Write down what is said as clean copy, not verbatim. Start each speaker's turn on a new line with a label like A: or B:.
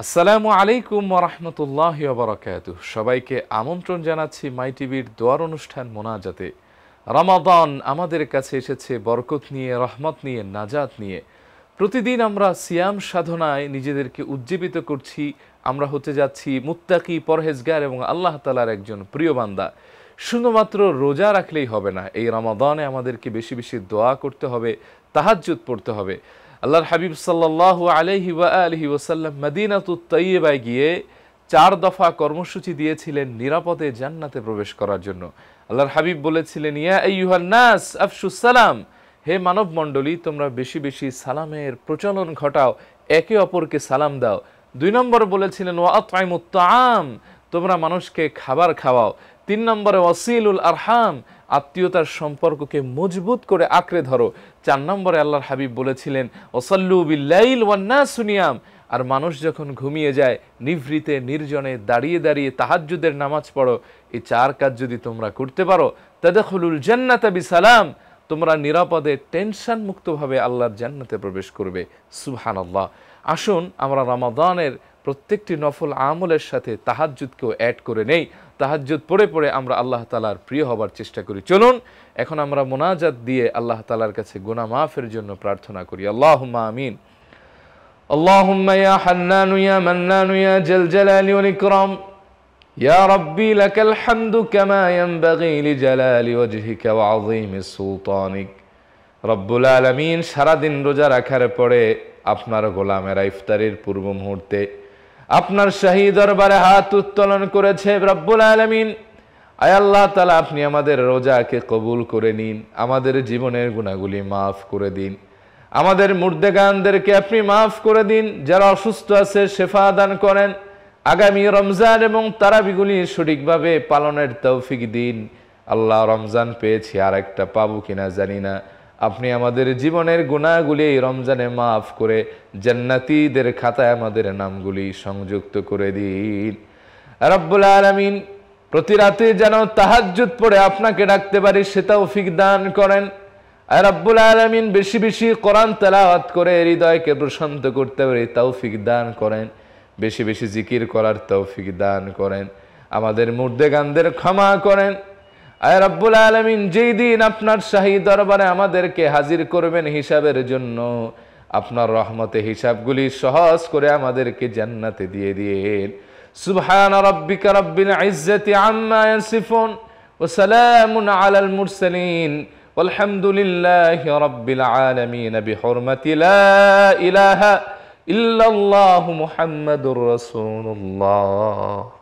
A: আসসালামু আলাইকুম ওয়া রাহমাতুল্লাহি ওয়া বারাকাতুহু। সবাইকে আমন্ত্রণ জানাচ্ছি মাই টিভির দোয়ার অনুষ্ঠান মোনাজাতে। রমাদান আমাদের কাছে এসেছে বরকত নিয়ে, রহমত নিয়ে, নাজাত নিয়ে। প্রতিদিন আমরা সিয়াম সাধনায় নিজেদেরকে উজ্জীবিত করছি। আমরা হতে যাচ্ছি মুত্তাকি, পরহেজগার এবং আল্লাহ তাআলার একজন প্রিয় বান্দা। শুধুমাত্র রোজা রাখলেই হবে না, এই রমাদানে আমাদেরকে বেশি বেশি দোয়া করতে হবে, তাহাজ্জুদ পড়তে হবে। আল্লাহর হাবিব সাল্লাল্লাহু আলাইহি ওয়া আলিহি ওয়াসাল্লাম মদিনাতুত তাইয়্যিবায় গিয়ে 4 দফা কর্মসূচি দিয়েছিলেন নিরাপদে জান্নাতে প্রবেশ করার জন্য। আল্লাহর হাবিব বলেছিলেন, ইয়া আইয়ুহান নাস আফশুস সালাম, হে মানব মণ্ডলী, তোমরা বেশি বেশি সালামের প্রচলন ঘটাও, একে অপরকে সালাম দাও। 2 নম্বর বলেছিলেন ওয়া আত'ইমুত তাআম, তোমরা মানুষকে খাবার খাওয়াও। 3 নম্বরে ওয়াসিলুল আরহাম, আত্মীয়তার সম্পর্ককে মজবুত করে আঁকড়ে ধরো। 4 নম্বরে আল্লাহর হাবিব বলেছিলেন ওয়াসাল্লু বিল্লাইল ওয়ান নাসু নিয়াম, আর মানুষ যখন ঘুমিয়ে যায় নিভৃতে নির্জনে দাঁড়িয়ে দাঁড়িয়ে তাহাজ্জুদের নামাজ পড়ো। এই 4 কাজ যদি তোমরা করতে পারো, তাদখুলুল জান্নাতা বিসালাম, তোমরা নিরাপদে টেনশন মুক্তভাবে আল্লাহর জান্নাতে প্রবেশ করবে। সুবহানাল্লাহ। আসুন আমরা রমাদানের প্রত্যেকটি নফল আমলের সাথে তাহাজ্জুদকেও অ্যাড করে নেই। তাহাজ্জুদ পড়ে পড়ে আমরা আল্লাহ তাআলার প্রিয় হবার চেষ্টা করি। চলুন এখন আমরা মোনাজাত দিয়ে আল্লাহ তাআলার কাছে গুনাহ মাফের জন্য প্রার্থনা করি। আল্লাহুম্মা আমিন। আল্লাহুম্মা ইয়া হান্নানু ইয়া মান্নানু ইয়া জাল জালালি ওয়াল ইকরাম, ইয়া রাব্বি লাকাল হামদু কামা ইয়ানবাগি লিজালালি ওয়াজহিকা ওয়া আযীমি সুলতানিক। রব্বুল আলামিন, সারাদিন রোজা রাখার পরে আপনার গোলামেরা ইফতারের পূর্ব মুহূর্তে আপনার শাহী দরবারে হাত উত্তোলন করেছে। রব্বুল আলামিন, আয় আল্লাহ তাআলা, আপনি আমাদের রোজাকে কবুল করে নিন, আমাদের জীবনের গুনাহগুলি মাফ করে দিন, আমাদের মুর্দেগানদেরকে আপনি মাফ করে দিন, যারা অসুস্থ আছে শেফা দান করেন। আগামী রমজান এবং তারাবিগুলি সঠিকভাবে পালনের তৌফিক দিন। আল্লাহ, রমজান পেয়েছি, আর একটা পাবো কিনা জানি না, আপনি আমাদের জীবনের গুনাহগুলি এই রমজানে মাফ করে জান্নাতীদের খাতায় আমাদের নামগুলি সংযুক্ত করে দিন। রব্বুল আলামিন, প্রতি রাতে যেন তাহাজ্জুদ পড়ে আপনাকে ডাকতে পারি সে তৌফিক দান করেন। আর রব্বুল আলামিন, বেশি বেশি কোরআন তেলাওয়াত করে হৃদয়কে প্রশান্ত করতে পারি তৌফিক দান করেন। বেশি বেশি জিকির করার তৌফিক দান করেন। আমাদের মুর্দেগানদের ক্ষমা করেন। আয় রব্বুল আলামিন, যেই দিন আপনার শাহী দরবারে আমাদেরকে হাজির করবেন হিসাবের জন্য, আপনার রহমতে হিসাবগুলি সহজ করে আমাদেরকে জান্নাতে দিয়ে দিন। সুবহান রাব্বিকা রাব্বিল ইজ্জাতি আম্মা ইয়াসিফুন ওয়া সালামুন আলাল মুরসালিন ওয়ালহামদুলিল্লাহি রাব্বিল আলামিন বিহুরমাতি লা ইলাহা ইল্লাল্লাহু মুহাম্মাদুর রাসূলুল্লাহ।